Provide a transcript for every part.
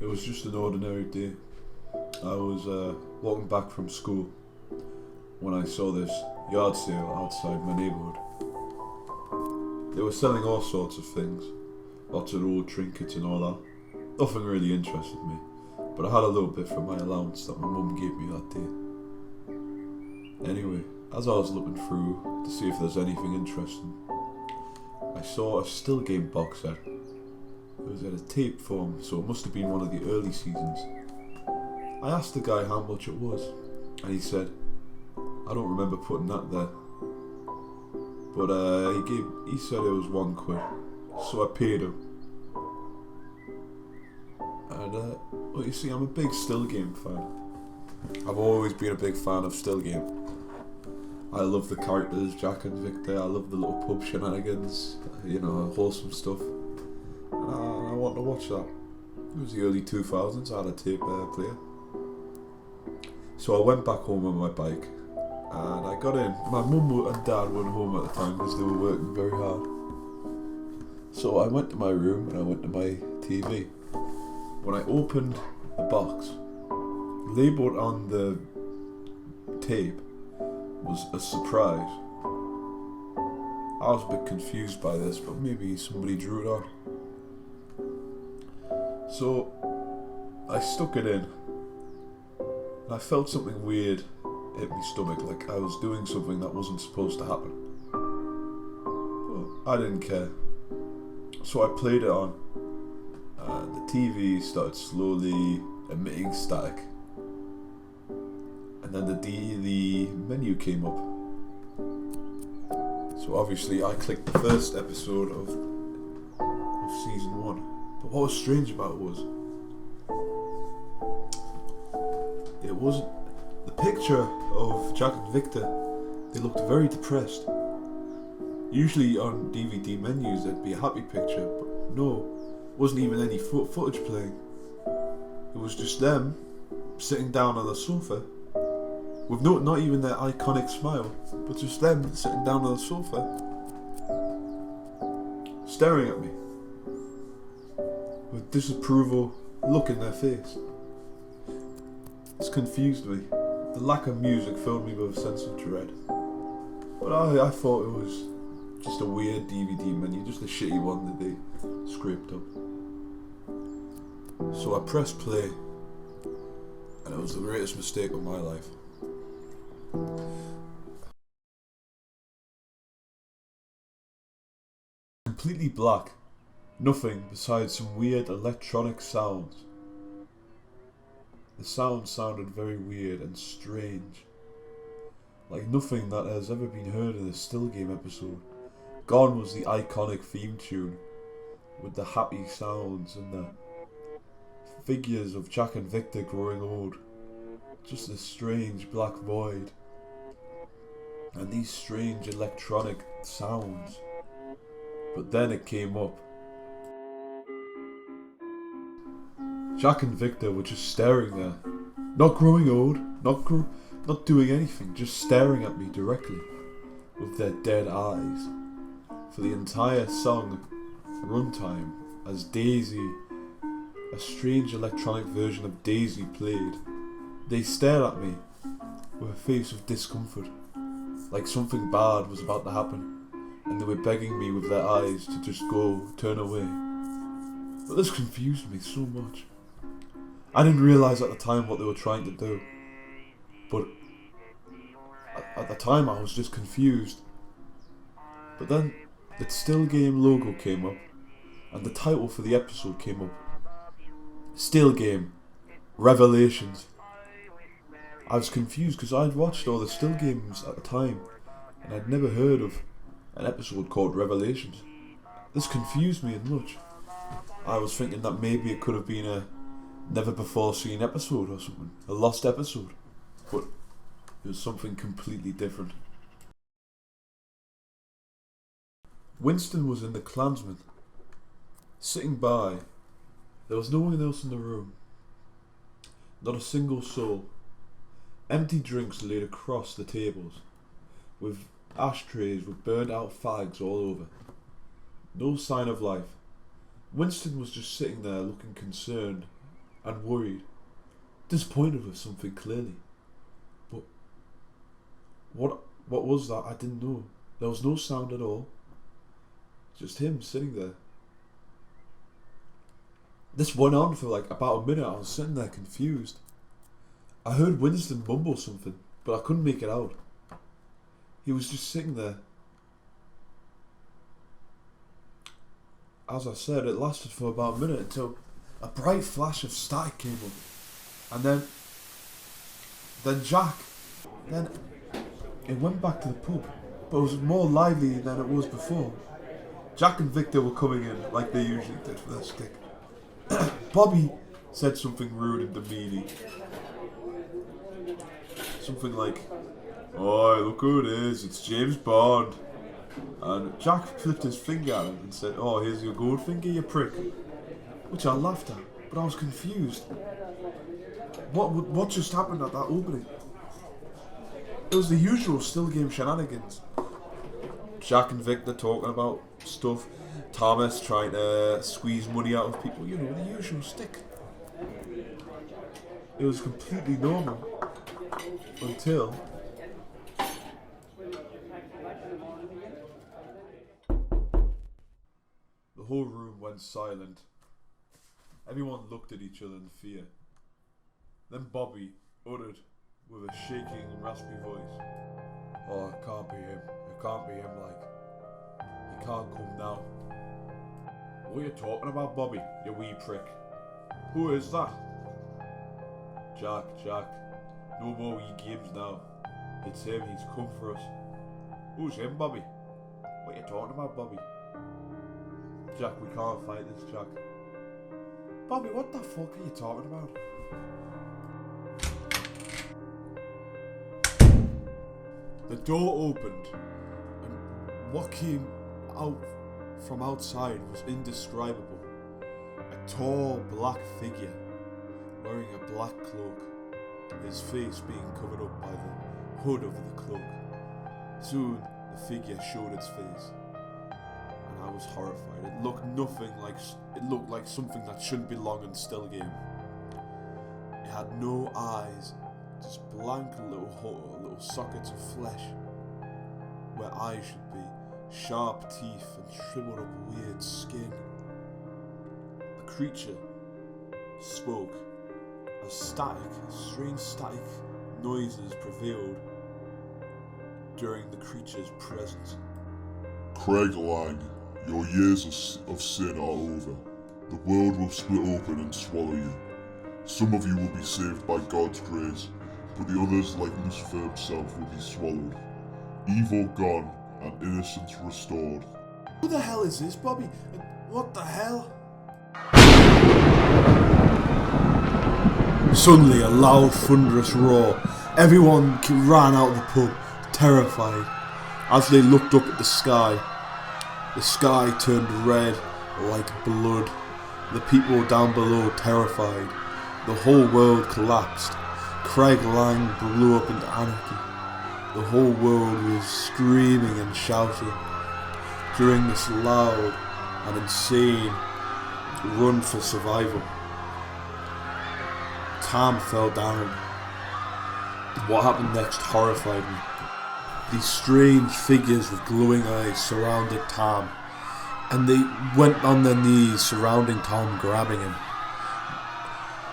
It was just an ordinary day. I was walking back from school when I saw this yard sale outside my neighbourhood. They were selling all sorts of things, lots of old trinkets and all that. Nothing really interested me, but I had a little bit from my allowance that my mum gave me that day. Anyway, as I was looking through to see if there's anything interesting, I saw a still game box set. It was in a tape form, so it must have been one of the early seasons. I asked the guy how much it was, and he said, I don't remember putting that there. But he said it was £1, so I paid him. And well, you see, I'm a big still game fan. I've always been a big fan of still game. I love the characters, Jack and Victor. I love the little pub shenanigans, wholesome stuff. And I wanted to watch that. It was the early 2000s. I had a tape player. So I went back home on my bike and I got in. My mum and dad weren't home at the time because they were working very hard. So I went to my room and I went to my TV. When I opened the box, labelled on the tape was a surprise. I was a bit confused by this, but maybe somebody drew it on. So I stuck it in and I felt something weird hit my stomach, like I was doing something that wasn't supposed to happen. But I didn't care. So I played it on and the TV started slowly emitting static. And then the menu came up. So obviously I clicked the first episode of season 1. But what was strange about it wasn't the picture of Jack and Victor. They looked very depressed. Usually on DVD menus there'd be a happy picture, but no, wasn't even any footage playing. It was just them sitting down on the sofa with not even their iconic smile, but just them sitting down on the sofa staring at me with disapproval look in their face. This confused me. The lack of music filled me with a sense of dread. But I thought it was just a weird DVD menu, just a shitty one that they scraped up. So I pressed play, and it was the greatest mistake of my life. Completely black. Nothing besides some weird electronic sounds. The sound sounded very weird and strange, like nothing that has ever been heard in a still game episode. Gone was the iconic theme tune with the happy sounds and the figures of Jack and Victor growing old. Just a strange black void and these strange electronic sounds. But then it came up. Jack and Victor were just staring there, not growing old, not doing anything, just staring at me directly with their dead eyes. For the entire song runtime, as Daisy, a strange electronic version of Daisy, played, they stared at me with a face of discomfort, like something bad was about to happen, and they were begging me with their eyes to just turn away. But this confused me so much. I didn't realise at the time what they were trying to do, but at the time I was just confused. But then the still game logo came up and the title for the episode came up. Still game, Revelations. I was confused because I'd watched all the still games at the time and I'd never heard of an episode called Revelations. This confused me much. I was thinking that maybe it could have been a never before seen episode or something, a lost episode, but it was something completely different. Winston was in the Klansman, sitting by. There was no one else in the room, not a single soul. Empty drinks laid across the tables, with ashtrays with burned out fags all over. No sign of life. Winston was just sitting there looking concerned and worried. Disappointed with something clearly. But what was that? I didn't know. There was no sound at all. Just him sitting there. This went on for like about a minute. I was sitting there confused. I heard Winston mumble something, but I couldn't make it out. He was just sitting there. As I said, it lasted for about a minute until a bright flash of static came up. And then Jack, then it went back to the pub, but it was more lively than it was before. Jack and Victor were coming in like they usually did for their stick. Bobby said something rude and demeaning. Something like, "Oh, look who it is, it's James Bond." And Jack flipped his finger at him and said, "Oh, here's your gold finger, you prick." Which I laughed at, but I was confused. What just happened at that opening? It was the usual still game shenanigans. Jack and Victor talking about stuff. Thomas trying to squeeze money out of people. You know, the usual stick. It was completely normal. Until... the whole room went silent. Everyone looked at each other in fear. Then Bobby uttered with a shaking, raspy voice, "Oh, it can't be him. It can't be him, like. He can't come now." "What are you talking about, Bobby, you wee prick? Who is that?" Jack. No more wee games now. It's him, he's come for us." "Who's him, Bobby? What are you talking about, Bobby?" "Jack, we can't fight this, Jack." "Bobby, what the fuck are you talking about?" The door opened, and what came out from outside was indescribable. A tall black figure, wearing a black cloak, his face being covered up by the hood of the cloak. Soon, the figure showed its face, and I was horrified. It looked like something that shouldn't belong in still game. It had no eyes, just blank little sockets of flesh where eyes should be, sharp teeth and shriveled up weird skin. The creature spoke as strange static noises prevailed during the creature's presence. "Craig Lang, your years of sin are over. The world will split open and swallow you. Some of you will be saved by God's grace, but the others, like Lucifer himself, will be swallowed. Evil gone and innocence restored." Who the hell is this, Bobby? What the hell? Suddenly, a loud, thunderous roar. Everyone ran out of the pub, terrified. As they looked up at the sky turned red like blood. The people down below terrified. The whole world collapsed. Craig Lang blew up into anarchy. The whole world was screaming and shouting. During this loud and insane run for survival, Tam fell down. What happened next horrified me. These strange figures with glowing eyes surrounded Tam, and they went on their knees surrounding Tom, grabbing him.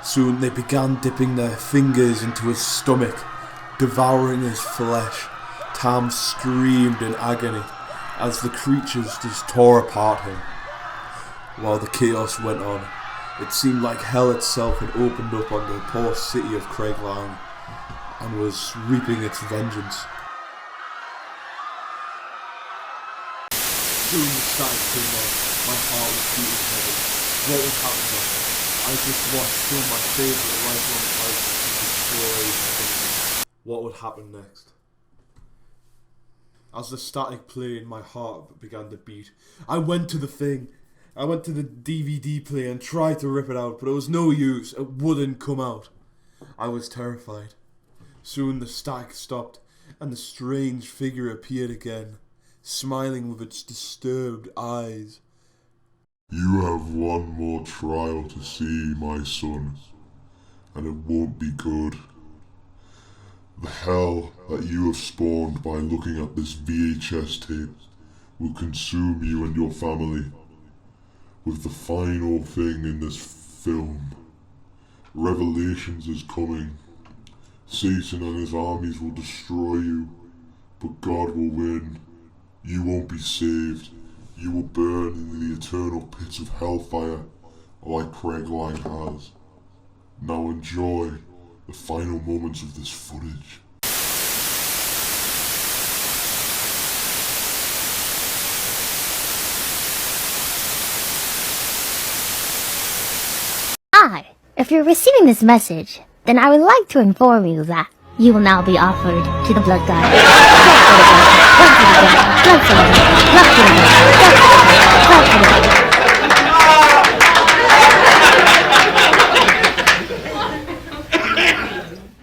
Soon they began dipping their fingers into his stomach, devouring his flesh. Tam screamed in agony as the creatures just tore apart him. While the chaos went on, it seemed like hell itself had opened up on the poor city of Craig Lang and was reaping its vengeance. Soon the static came on. My heart was beating heavy. What would happen next? I just watched some of my favourite lifelong fights be destroyed. What would happen next? As the static played, my heart began to beat. I went to the DVD player and tried to rip it out, but it was no use. It wouldn't come out. I was terrified. Soon the static stopped, and the strange figure appeared again, smiling with its disturbed eyes. "You have one more trial to see, my son. and it won't be good. The hell that you have spawned by looking at this VHS tape will consume you and your family. With the final thing in this film, Revelations is coming. Satan and his armies will destroy you, but God will win. You won't be saved. You will burn in the eternal pits of hellfire, like Craig Lang has. Now enjoy the final moments of this footage. Hi, if you're receiving this message, then I would like to inform you that you will now be offered to the blood god.